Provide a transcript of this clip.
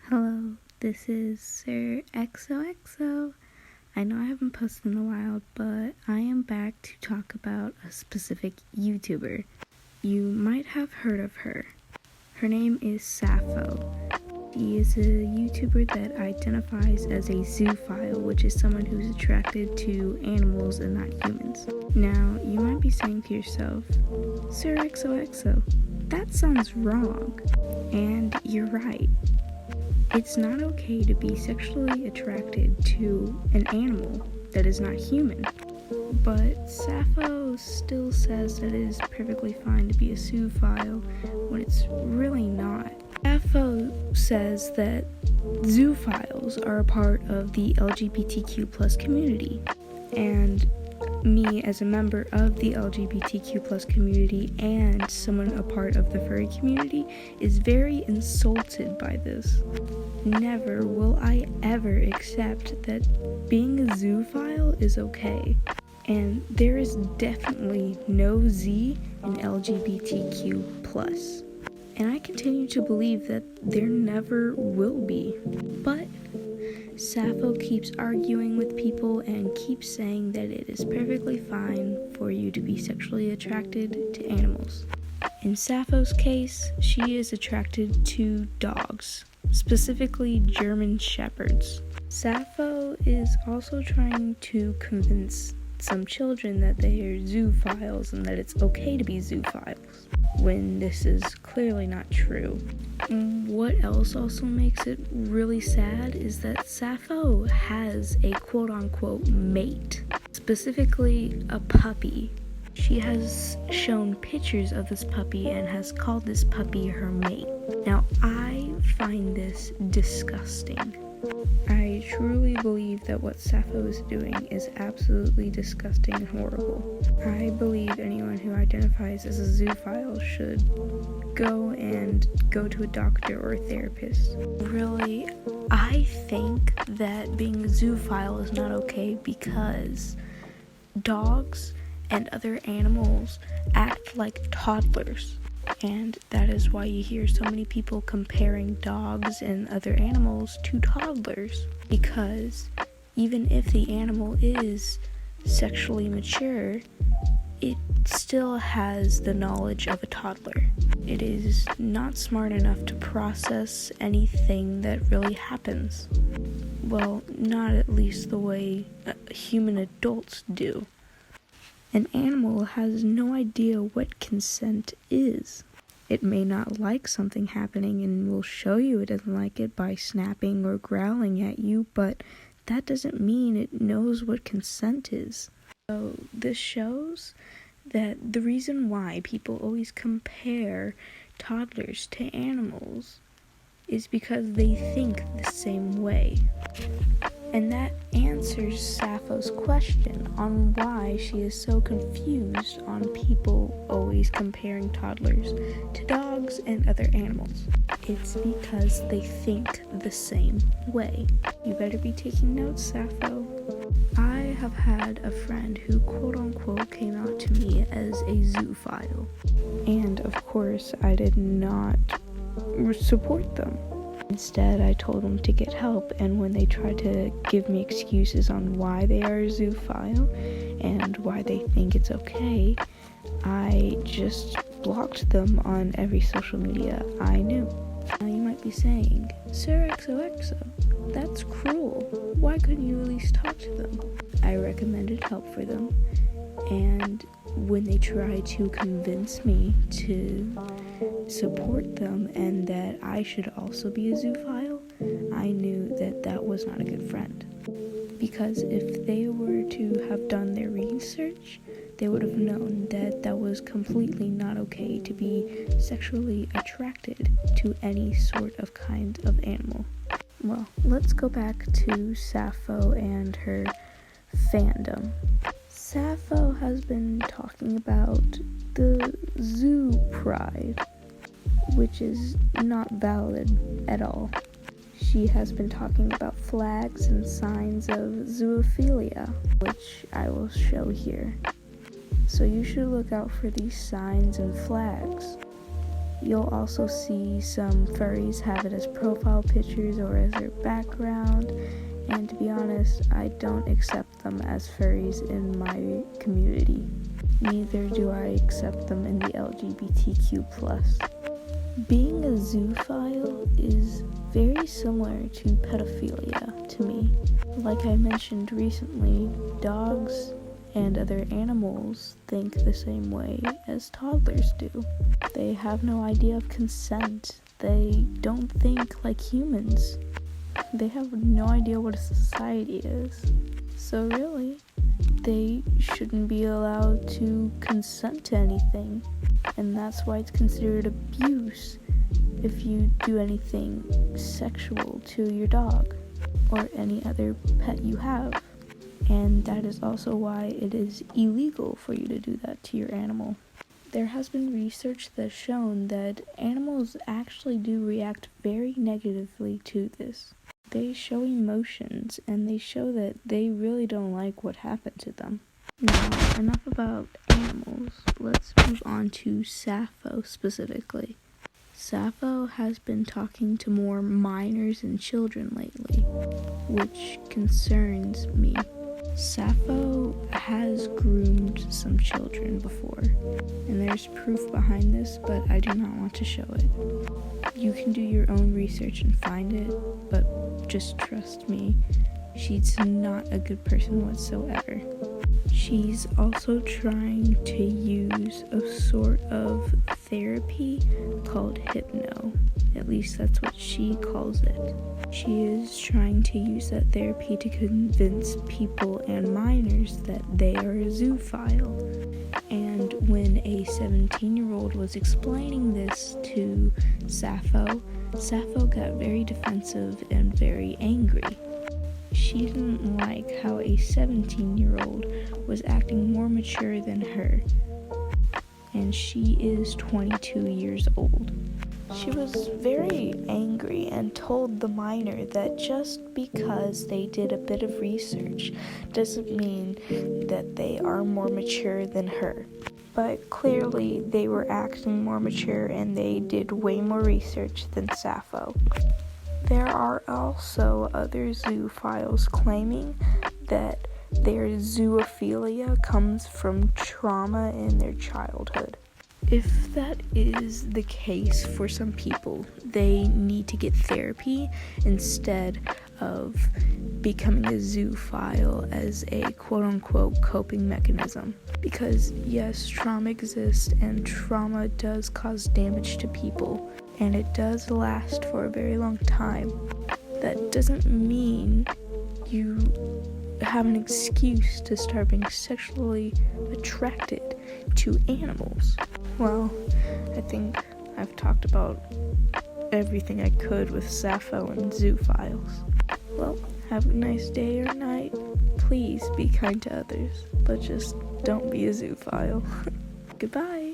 Hello, this is Sir XOXO. I know I haven't posted in a while, but I am back to talk about a specific YouTuber. You might have heard of her. Her name is Sappho. She is a YouTuber that identifies as a zoophile, which is someone who's attracted to animals and not humans. Now, you might be saying to yourself, Sir XOXO, that sounds wrong. And you're right. It's not okay to be sexually attracted to an animal that is not human. But Sappho still says that it is perfectly fine to be a zoophile when it's really not. Sappho says that zoophiles are a part of the LGBTQ+ community, and me as a member of the LGBTQ+ community and someone a part of the furry community is very insulted by this. Never will I ever accept that being a zoophile is okay. And there is definitely no Z in LGBTQ+. And I continue to believe that there never will be. But Sappho keeps arguing with people and keeps saying that it is perfectly fine for you to be sexually attracted to animals. In Sappho's case, she is attracted to dogs, specifically German Shepherds. Sappho is also trying to convince some children that they are zoophiles and that it's okay to be zoophiles, when this is clearly not true. What else also makes it really sad is that Sappho has a quote-unquote mate, specifically a puppy. She has shown pictures of this puppy and has called this puppy her mate. Now, I find this disgusting. I truly believe that what Sappho is doing is absolutely disgusting and horrible. I believe anyone who identifies as a zoophile should go to a doctor or a therapist. Really, I think that being a zoophile is not okay because dogs and other animals act like toddlers. And that is why you hear so many people comparing dogs and other animals to toddlers. Because even if the animal is sexually mature, it still has the knowledge of a toddler. It is not smart enough to process anything that really happens. Well, not at least the way human adults do. An animal has no idea what consent is. It may not like something happening and will show you it doesn't like it by snapping or growling at you, but that doesn't mean it knows what consent is. So this shows that the reason why people always compare toddlers to animals is because they think the same way. And that answers Sappho's question on why she is so confused on people always comparing toddlers to dogs and other animals. It's because they think the same way. You better be taking notes, Sappho. I have had a friend who quote-unquote came out to me as a zoophile. And of course, I did not support them. Instead, I told them to get help, and when they tried to give me excuses on why they are a zoophile and why they think it's okay, I just blocked them on every social media I knew. Now you might be saying, Sir XOXO, that's cruel. Why couldn't you at least talk to them? I recommended help for them, and when they tried to convince me to support them and that I should also be a zoophile, I knew that that was not a good friend. Because if they were to have done their research, they would have known that that was completely not okay to be sexually attracted to any sort of kind of animal. Well, let's go back to Sappho and her fandom. Sappho has been talking about the zoo pride, which is not valid at all. She has been talking about flags and signs of zoophilia, which I will show here. So you should look out for these signs and flags. You'll also see some furries have it as profile pictures or as their background, and to be honest, I don't accept them as furries in my community. Neither do I accept them in the LGBTQ+. Being a zoophile is very similar to pedophilia to me. Like I mentioned recently, dogs and other animals think the same way as toddlers do. They have no idea of consent. They don't think like humans. They have no idea what a society is. So really, they shouldn't be allowed to consent to anything. And that's why it's considered abuse if you do anything sexual to your dog or any other pet you have. And that is also why it is illegal for you to do that to your animal. There has been research that's shown that animals actually do react very negatively to this. They show emotions, and they show that they really don't like what happened to them. Now, enough about animals. Let's move on to Sappho specifically. Sappho has been talking to more minors and children lately, which concerns me. Sappho has groomed some children before, and there's proof behind this, but I do not want to show it. You can do your own research and find it, but just trust me, she's not a good person whatsoever. She's also trying to use a sort of therapy called hypno. At least that's what she calls it. She is trying to use that therapy to convince people and minors that they are a zoophile. And when a 17-year-old was explaining this to Sappho, Sappho got very defensive and very angry. She didn't like how a 17-year-old was acting more mature than her, and she is 22 years old. She was very angry and told the minor that just because they did a bit of research doesn't mean that they are more mature than her. But clearly they were acting more mature and they did way more research than Sappho. There are also other zoophiles claiming that their zoophilia comes from trauma in their childhood. If that is the case for some people, they need to get therapy instead of becoming a zoophile as a quote-unquote coping mechanism. Because yes, trauma exists and trauma does cause damage to people, and it does last for a very long time. That doesn't mean you have an excuse to start being sexually attracted to animals. Well, I think I've talked about everything I could with Sappho and zoophiles. Well, have a nice day or night. Please be kind to others, but just don't be a zoophile. Goodbye.